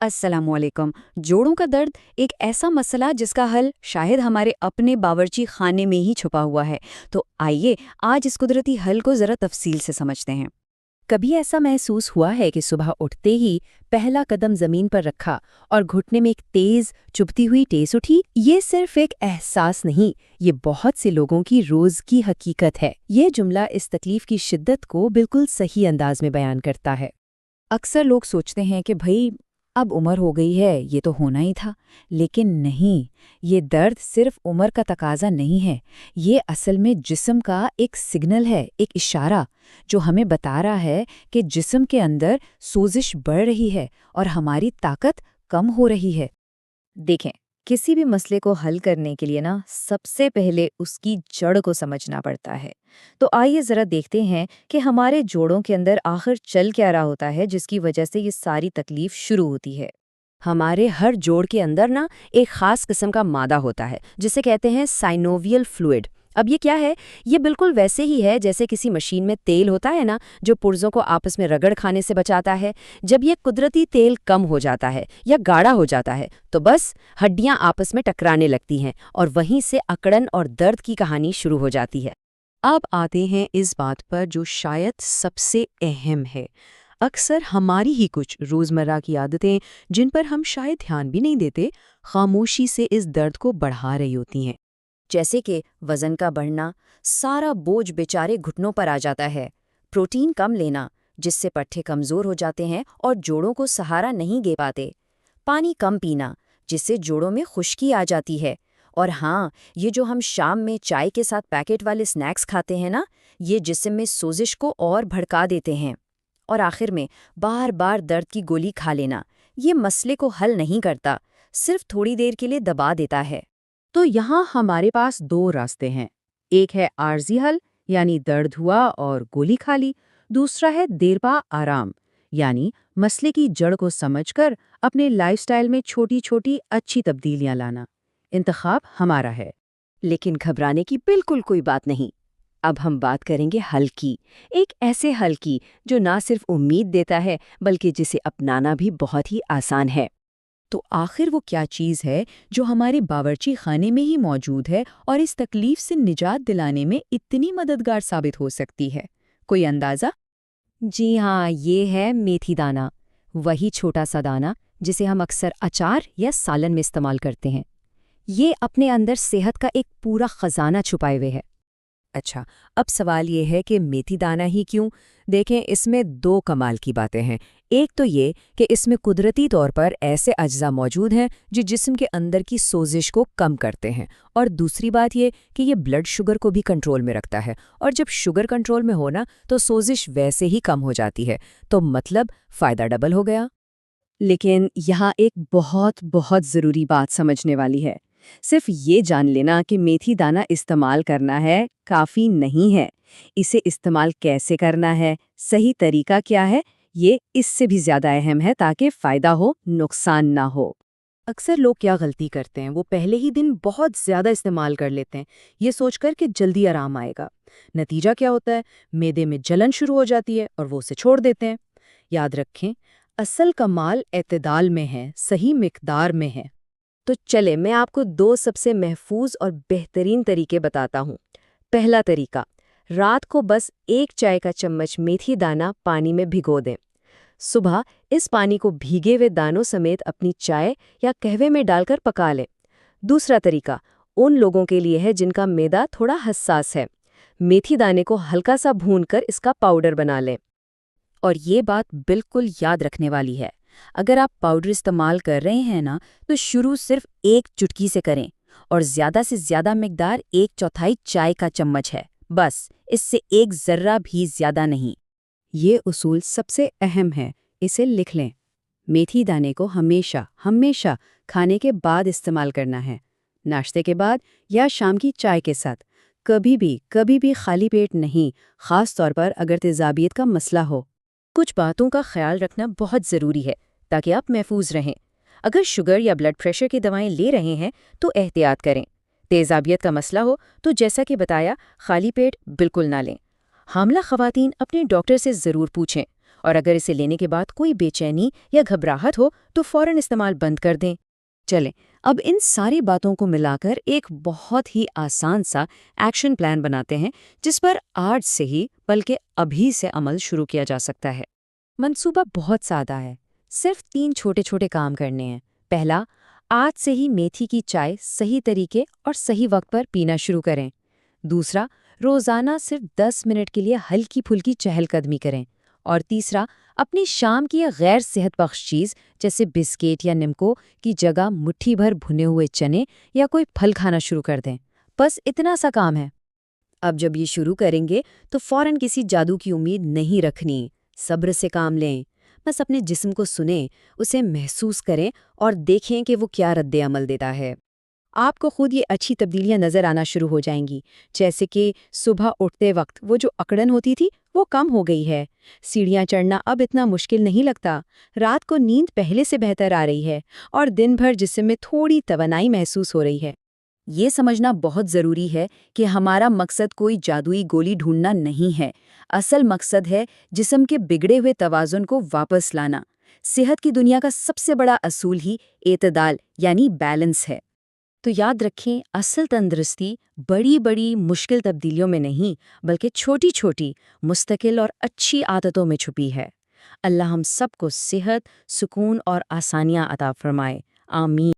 السلام علیکم۔ جوڑوں کا درد ایک ایسا مسئلہ جس کا حل شاید ہمارے اپنے باورچی خانے میں ہی چھپا ہوا ہے۔ تو آئیے آج اس قدرتی حل کو ذرا تفصیل سے سمجھتے ہیں۔ کبھی ایسا محسوس ہوا ہے کہ صبح اٹھتے ہی پہلا قدم زمین پر رکھا اور گھٹنے میں ایک تیز چبھتی ہوئی ٹیس اٹھی؟ یہ صرف ایک احساس نہیں، یہ بہت سے لوگوں کی روز کی حقیقت ہے۔ یہ جملہ اس تکلیف کی شدت کو بالکل صحیح انداز میں بیان کرتا ہے۔ اکثر لوگ سوچتے ہیں کہ بھئی اب عمر ہو گئی ہے، یہ تو ہونا ہی تھا، لیکن نہیں، یہ درد صرف عمر کا تقاضا نہیں ہے، یہ اصل میں جسم کا ایک سگنل ہے، ایک اشارہ جو ہمیں بتا رہا ہے کہ جسم کے اندر سوزش بڑھ رہی ہے اور ہماری طاقت کم ہو رہی ہے۔ دیکھیں، کسی بھی مسئلے کو حل کرنے کے لیے سب سے پہلے اس کی جڑ کو سمجھنا پڑتا ہے۔ تو آئیے ذرا دیکھتے ہیں کہ ہمارے جوڑوں کے اندر آخر چل کیا رہا ہوتا ہے جس کی وجہ سے یہ ساری تکلیف شروع ہوتی ہے۔ ہمارے ہر جوڑ کے اندر ایک خاص قسم کا مادہ ہوتا ہے جسے کہتے ہیں سائنوویل فلوئڈ۔ اب یہ کیا ہے؟ یہ بالکل ویسے ہی ہے جیسے کسی مشین میں تیل ہوتا ہے جو پرزوں کو آپس میں رگڑ کھانے سے بچاتا ہے۔ جب یہ قدرتی تیل کم ہو جاتا ہے یا گاڑھا ہو جاتا ہے تو بس ہڈیاں آپس میں ٹکرانے لگتی ہیں اور وہیں سے اکڑن اور درد کی کہانی شروع ہو جاتی ہے۔ اب آتے ہیں اس بات پر جو شاید سب سے اہم ہے۔ اکثر ہماری ہی کچھ روزمرہ کی عادتیں جن پر ہم شاید دھیان بھی نہیں دیتے، خاموشی سے اس درد کو بڑھا رہی ہوتی ہیں۔ جیسے کہ وزن کا بڑھنا، سارا بوجھ بیچارے گھٹنوں پر آ جاتا ہے، پروٹین کم لینا جس سے پٹھے کمزور ہو جاتے ہیں اور جوڑوں کو سہارا نہیں دے پاتے، پانی کم پینا جس سے جوڑوں میں خشکی آ جاتی ہے، اور ہاں، یہ جو ہم شام میں چائے کے ساتھ پیکٹ والے سنیکس کھاتے ہیں یہ جسم میں سوزش کو اور بھڑکا دیتے ہیں۔ اور آخر میں بار بار درد کی گولی کھا لینا، یہ مسئلے کو حل نہیں کرتا، صرف تھوڑی دیر کے لیے دبا دیتا ہے۔ تو یہاں ہمارے پاس دو راستے ہیں، ایک ہے عارضی حل یعنی درد ہوا اور گولی کھا لی، دوسرا ہے دیر پا آرام یعنی مسئلے کی جڑ کو سمجھ کر اپنے لائف سٹائل میں چھوٹی چھوٹی اچھی تبدیلیاں لانا۔ انتخاب ہمارا ہے۔ لیکن گھبرانے کی بالکل کوئی بات نہیں۔ اب ہم بات کریں گے حل کی، ایک ایسے حل کی جو نہ صرف امید دیتا ہے بلکہ جسے اپنانا بھی بہت ہی آسان ہے۔ تو آخر وہ کیا چیز ہے جو ہمارے باورچی خانے میں ہی موجود ہے اور اس تکلیف سے نجات دلانے میں اتنی مددگار ثابت ہو سکتی ہے؟ کوئی اندازہ؟ جی ہاں، یہ ہے میتھی دانہ، وہی چھوٹا سا دانہ جسے ہم اکثر اچار یا سالن میں استعمال کرتے ہیں۔ یہ اپنے اندر صحت کا ایک پورا خزانہ چھپائے ہوئے ہے۔ اچھا، اب سوال یہ ہے کہ میتھی دانہ ہی کیوں؟ دیکھیں، اس میں دو کمال کی باتیں ہیں۔ ایک تو یہ کہ اس میں قدرتی طور پر ایسے اجزاء موجود ہیں جو جسم کے اندر کی سوزش کو کم کرتے ہیں، اور دوسری بات یہ کہ یہ بلڈ شوگر کو بھی کنٹرول میں رکھتا ہے، اور جب شوگر کنٹرول میں ہونا تو سوزش ویسے ہی کم ہو جاتی ہے، تو مطلب فائدہ ڈبل ہو گیا۔ لیکن یہاں ایک بہت بہت ضروری بات سمجھنے والی ہے۔ صرف یہ جان لینا کہ میتھی دانہ استعمال کرنا ہے کافی نہیں ہے، اسے استعمال کیسے کرنا ہے، صحیح طریقہ کیا ہے، یہ اس سے بھی زیادہ اہم ہے تاکہ فائدہ ہو، نقصان نہ ہو۔ اکثر لوگ کیا غلطی کرتے ہیں، وہ پہلے ہی دن بہت زیادہ استعمال کر لیتے ہیں، یہ سوچ کر کہ جلدی آرام آئے گا۔ نتیجہ کیا ہوتا ہے؟ معدے میں جلن شروع ہو جاتی ہے اور وہ اسے چھوڑ دیتے ہیں۔ یاد رکھیں، اصل کمال اعتدال میں ہے، صحیح مقدار میں ہے۔ تو چلے میں آپ کو دو سب سے محفوظ اور بہترین طریقے بتاتا ہوں۔ پہلا طریقہ، رات کو بس ایک چائے کا چمچ میتھی دانہ پانی میں بھگو دیں۔ صبح اس پانی کو بھیگے ہوئے دانوں سمیت اپنی چائے یا قہوے میں ڈال کر پکا لیں۔ دوسرا طریقہ ان لوگوں کے لیے ہے جن کا معدہ تھوڑا حساس ہے۔ میتھی دانے کو ہلکا سا بھون کر اس کا پاؤڈر بنا لیں۔ اور یہ بات بالکل یاد رکھنے والی ہے، اگر آپ پاؤڈر استعمال کر رہے ہیں تو شروع صرف ایک چٹکی سے کریں، اور زیادہ سے زیادہ مقدار 1/4 چائے کا چمچ ہے، بس اس سے ایک ذرہ بھی زیادہ نہیں۔ یہ اصول سب سے اہم ہے، اسے لکھ لیں۔ میتھی دانے کو ہمیشہ کھانے کے بعد استعمال کرنا ہے، ناشتے کے بعد یا شام کی چائے کے ساتھ، کبھی بھی خالی پیٹ نہیں، خاص طور پر اگر تیزابیت کا مسئلہ ہو۔ کچھ باتوں کا خیال رکھنا بہت ضروری ہے تاکہ آپ محفوظ رہیں۔ اگر شوگر یا بلڈ پریشر کی دوائیں لے رہے ہیں تو احتیاط کریں۔ تیزابیت کا مسئلہ ہو تو جیسا کہ بتایا، خالی پیٹ بالکل نہ لیں۔ حاملہ خواتین اپنے ڈاکٹر سے ضرور پوچھیں، اور اگر اسے لینے کے بعد کوئی بے چینی یا گھبراہٹ ہو تو فوراً استعمال بند کر دیں۔ چلیں اب ان ساری باتوں کو ملا کر ایک بہت ہی آسان سا ایکشن پلان بناتے ہیں جس پر آج سے ہی بلکہ ابھی سے عمل شروع کیا جا سکتا ہے۔ منصوبہ بہت سادہ ہے، صرف 3 چھوٹے چھوٹے کام کرنے ہیں۔ پہلا، آج سے ہی میتھی کی چائے صحیح طریقے اور صحیح وقت پر پینا شروع کریں۔ دوسرا، روزانہ صرف 10 منٹ کے لیے ہلکی پھلکی چہل قدمی کریں۔ اور تیسرا، اپنی شام کی غیر صحت بخش چیز جیسے بسکٹ یا نمکو کی جگہ مٹھی بھر بھنے ہوئے چنے یا کوئی پھل کھانا شروع کر دیں۔ بس اتنا سا کام ہے۔ اب جب یہ شروع کریں گے تو فوراً کسی جادو کی امید نہیں رکھنی، صبر سے کام لیں، بس اپنے جسم کو سنیں، اسے محسوس کریں اور دیکھیں کہ وہ کیا رد عمل دیتا ہے۔ آپ کو خود یہ اچھی تبدیلیاں نظر آنا شروع ہو جائیں گی، جیسے کہ صبح اٹھتے وقت وہ جو اکڑن ہوتی تھی وہ کم ہو گئی ہے، سیڑھیاں چڑھنا اب اتنا مشکل نہیں لگتا، رات کو نیند پہلے سے بہتر آ رہی ہے اور دن بھر جسم میں تھوڑی توانائی محسوس ہو رہی ہے۔ یہ سمجھنا بہت ضروری ہے کہ ہمارا مقصد کوئی جادوئی گولی ڈھونڈنا نہیں ہے، اصل مقصد ہے جسم کے بگڑے ہوئے توازن کو واپس لانا۔ صحت کی دنیا کا سب سے بڑا اصول ہی اعتدال یعنی بیلنس ہے۔ تو یاد رکھیں، اصل تندرستی بڑی بڑی مشکل تبدیلیوں میں نہیں بلکہ چھوٹی چھوٹی مستقل اور اچھی عادتوں میں چھپی ہے۔ اللہ ہم سب کو صحت، سکون اور آسانیاں عطا فرمائے، آمین۔